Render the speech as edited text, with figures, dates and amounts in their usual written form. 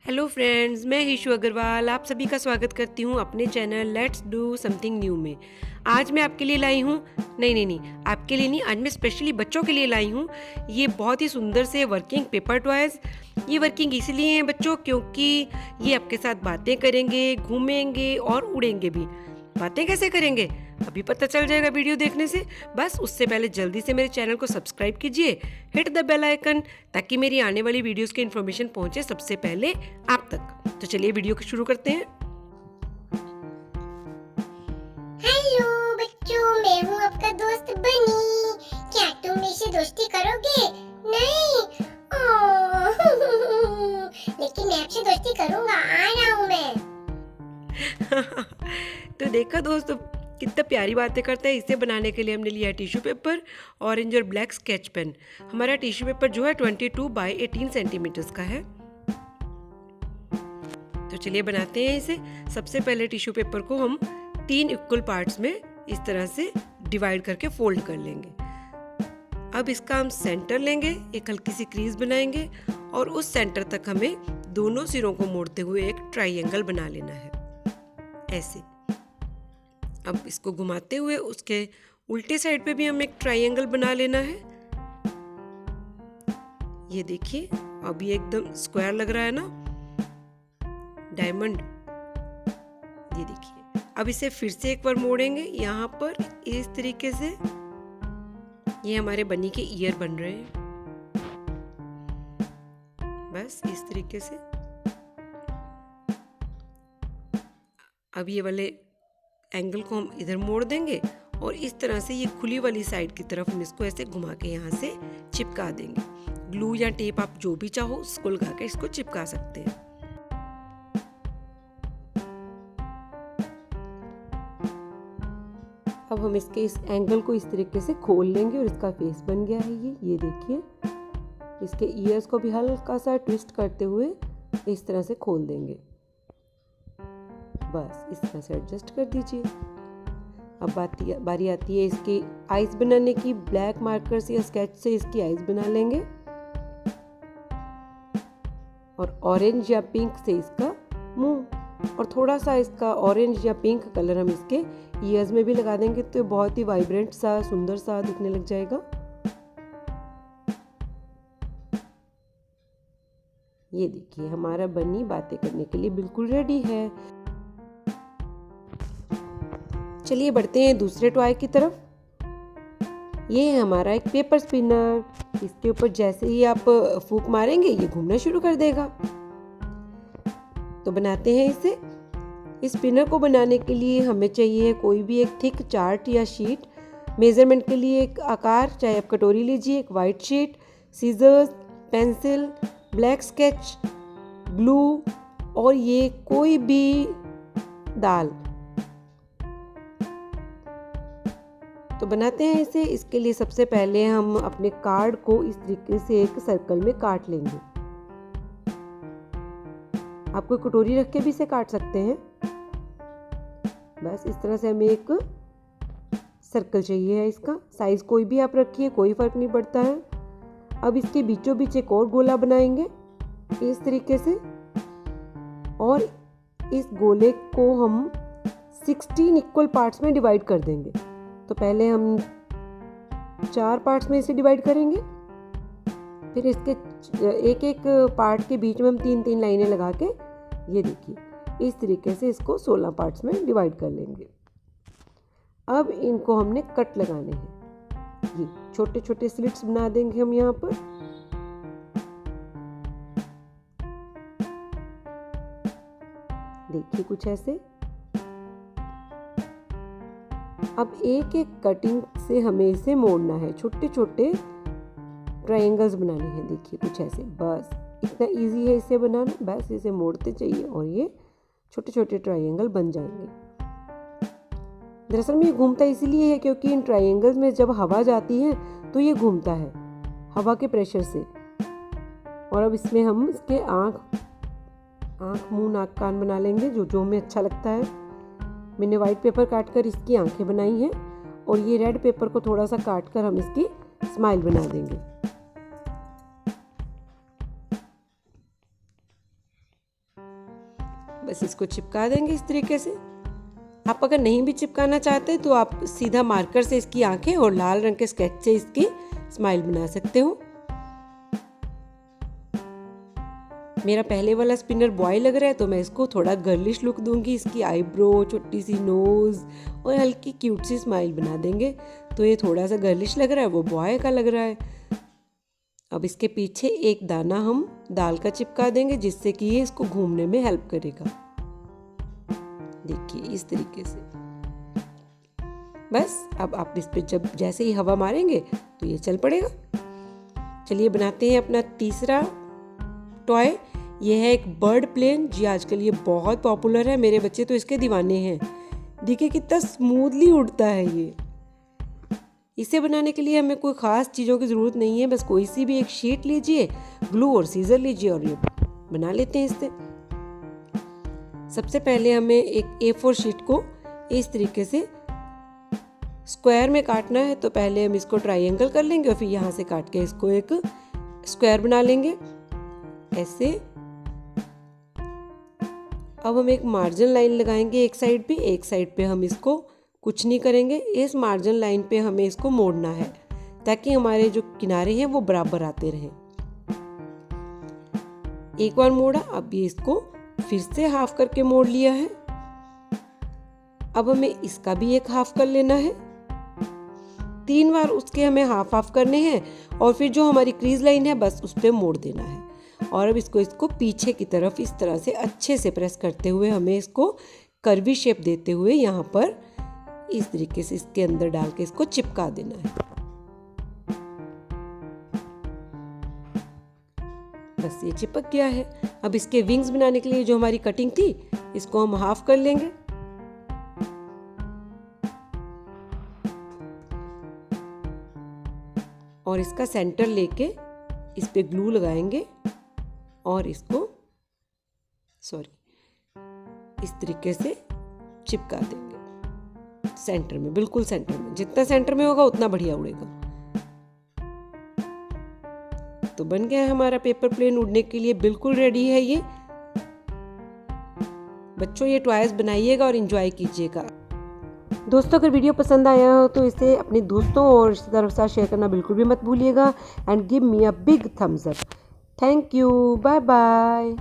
Hello friends, मैं issue Agarwal आप सभी का स्वागत करती हूँ अपने channel let's do something new में। आज मैं आपके लिए लाई हूँ नहीं, आपके लिए नहीं, आज मैं स्पेशली बच्चों के लिए लाई हूँ ये बहुत ही सुंदर से वर्किंग पेपर टॉयज़। ये वर्किंग इसलिए हैं बच्चों क्योंकि ये आपके साथ बातें करेंगे, घूमेंगे और उड़ेंगे भी। बातें कैसे करेंगे अभी पता चल जाएगा वीडियो देखने से। बस उससे पहले जल्दी से मेरे चैनल को सब्सक्राइब कीजिए, हिट द बेल आइकन, ताकि मेरी आने वाली वीडियोस की इन्फॉर्मेशन पहुंचे सबसे पहले आप तक। तो चलिए वीडियो को शुरू करते हैं। हेलो बच्चों, मैं हूँ आपका दोस्त बनी। क्या तुम मेरे से दोस्ती करोगे? नहीं? लेकिन मैं आपसे दोस्ती करूँगा, आ रहा हूँ मैं। तो देखा दोस्तों कितना प्यारी बातें करता है। इसे बनाने के लिए हमने लिया टिश्यू पेपर, ऑरेंज और ब्लैक स्केच पेन। हमारा टिश्यू पेपर जो है 22 बाई 18 सेंटीमीटर्स का है। तो चलिए बनाते हैं इसे। सबसे पहले टिश्यू पेपर को हम 3 इक्वल पार्ट्स में इस तरह से डिवाइड करके फोल्ड कर लेंगे। अब इसका हम सेंटर लेंगे, एक हल्की सी क्रीज बनाएंगे और उस सेंटर तक हमें दोनों सिरों को मोड़ते हुए एक ट्रायंगल बना लेना है, ऐसे। अब इसको घुमाते हुए उसके उल्टे साइड पे भी हम एक ट्रायंगल बना लेना है। ये देखिए, अब ये एकदम स्क्वायर लग रहा है ना, डायमंड। ये देखिए, अब इसे फिर से एक बार मोड़ेंगे यहाँ पर इस तरीके से। ये हमारे बनी के ईयर बन रहे हैं, बस इस तरीके से। अब ये वाले एंगल को हम इधर मोड़ देंगे और इस तरह से ये खुली वाली साइड की तरफ हम इसको ऐसे घुमा के यहाँ से चिपका देंगे। ग्लू या टेप आप जो भी चाहो उसको लगा के इसको चिपका सकते हैं। अब हम इसके इस एंगल को इस तरीके से खोल लेंगे और इसका फेस बन गया है ये देखिए। इसके ईयर्स को भी हल्का सा ट्विस्ट करते हुए इस तरह से खोल देंगे। बस इस तरह से एडजस्ट कर दीजिए। अब बारी आती है इसकी आईज बनाने की। ब्लैक मार्कर से या स्केच से इसकी आईज बना लेंगे और ऑरेंज या पिंक से इसका मुंह, और थोड़ा सा इसका ऑरेंज या पिंक कलर हम इसके ईयर्स में भी लगा देंगे तो बहुत ही वाइब्रेंट सा, सुंदर सा दिखने लग जाएगा। ये देखिए, हमारा बनी बातें करने के लिए बिल्कुल रेडी है। चलिए बढ़ते हैं दूसरे टॉय की तरफ। ये है हमारा एक पेपर स्पिनर। इसके ऊपर जैसे ही आप फूंक मारेंगे ये घूमना शुरू कर देगा। तो बनाते हैं इसे। इस स्पिनर को बनाने के लिए हमें चाहिए कोई भी एक थिक चार्ट या शीट। मेजरमेंट के लिए एक आकार, चाहे आप कटोरी लीजिए, एक white sheet, scissors, pencil, black sketch, glue और ये कोई भी दाल। तो बनाते हैं इसे। इसके लिए सबसे पहले हम अपने कार्ड को इस तरीके से एक सर्कल में काट लेंगे। आप कोई कटोरी रख के भी इसे काट सकते हैं। बस इस तरह से हमें एक सर्कल चाहिए है। इसका साइज कोई भी आप रखिए, कोई फर्क नहीं पड़ता है। अब इसके बीचों बीच एक और गोला बनाएंगे इस तरीके से, और इस गोले को हम 16 इक्वल पार्ट्स में डिवाइड कर देंगे। तो पहले हम 4 पार्ट्स में इसे डिवाइड करेंगे, फिर इसके एक एक पार्ट के बीच में हम 3-3 लाइनें लगा के, ये देखिए इस तरीके से इसको 16 पार्ट्स में डिवाइड कर लेंगे। अब इनको हमने कट लगाने हैं। ये छोटे छोटे स्लिट्स बना देंगे हम यहाँ पर। देखिए कुछ ऐसे। अब एक एक कटिंग से हमें इसे मोड़ना है, छोटे छोटे ट्रायंगल्स बनाने हैं। देखिए कुछ ऐसे। बस इतना इजी है इसे बनाना। बस इसे मोड़ते चाहिए और ये छोटे छोटे ट्रायंगल बन जाएंगे। दरअसल में ये घूमता इसीलिए है क्योंकि इन ट्रायंगल्स में जब हवा जाती है तो ये घूमता है हवा के प्रेशर से। और अब इसमें हम इसके आँख, मुंह, नाक, कान बना लेंगे जो हमें अच्छा लगता है। मैंने वाइट पेपर काट कर इसकी आंखें बनाई हैं और ये रेड पेपर को थोड़ा सा काट कर हम इसकी स्माइल बना देंगे। बस इसको चिपका देंगे इस तरीके से। आप अगर नहीं भी चिपकाना चाहते तो आप सीधा मार्कर से इसकी आंखें और लाल रंग के स्केच से इसकी स्माइल बना सकते हो। मेरा पहले वाला स्पिनर बॉय लग रहा है तो मैं इसको थोड़ा गर्लिश लुक दूंगी। इसकी आईब्रो, छोटी सी नोज और हल्की क्यूट सी स्माइल बना देंगे। तो ये थोड़ा सा गर्लिश लग रहा है, वो बॉय का लग रहा है। अब इसके पीछे एक दाना हम दाल का चिपका देंगे जिससे कि ये इसको घूमने में हेल्प करेगा। देखिए इस तरीके से। बस अब आप इस पे जब जैसे ही हवा मारेंगे तो ये चल पड़ेगा। चलिए बनाते हैं अपना तीसरा टॉय। ये है एक बर्ड प्लेन। जी आजकल ये बहुत पॉपुलर है, मेरे बच्चे तो इसके दीवाने हैं। देखिए कितना स्मूथली उड़ता है ये। इसे बनाने के लिए हमें कोई ख़ास चीज़ों की ज़रूरत नहीं है, बस कोई सी भी एक शीट लीजिए, ग्लू और सीजर लीजिए और ये बना लेते हैं इससे। सबसे पहले हमें एक A4 शीट को इस तरीके से स्क्वायर में काटना है। तो पहले हम इसको ट्रायंगल कर लेंगे और फिर यहाँ से काट के इसको एक स्क्वायर बना लेंगे ऐसे। अब हम एक मार्जिन लाइन लगाएंगे एक साइड पे हम इसको कुछ नहीं करेंगे। इस मार्जिन लाइन पे हमें इसको मोड़ना है ताकि हमारे जो किनारे हैं वो बराबर आते रहें। एक बार मोड़ा, अब ये इसको फिर से हाफ करके मोड़ लिया है। अब हमें इसका भी एक हाफ कर लेना है। 3 बार उसके हमें हाफ हाफ करने हैं और फिर जो हमारी क्रीज लाइन है बस उस पे मोड़ देना है। और अब इसको पीछे की तरफ इस तरह से अच्छे से प्रेस करते हुए हमें इसको कर्वी शेप देते हुए यहाँ पर इस तरीके से इसके अंदर डाल के इसको चिपका देना है। बस ये चिपक गया है। अब इसके विंग्स बनाने के लिए जो हमारी कटिंग थी इसको हम हाफ कर लेंगे। और इसका सेंटर लेके इस पे ग्लू लगाएंगे और इसको इस तरीके से चिपका देंगे सेंटर में, बिल्कुल सेंटर में। जितना सेंटर में होगा उतना बढ़िया उड़ेगा। तो बन गया है हमारा पेपर प्लेन उड़ने के लिए बिल्कुल रेडी है ये। बच्चों ये टॉयज बनाइएगा और एंजॉय कीजिएगा। दोस्तों अगर वीडियो पसंद आया हो तो इसे अपने दोस्तों और रिश्तेदारों के साथ शेयर करना बिल्कुल भी मत भूलिएगा। And give me a big thumbs up. Thank you, bye bye.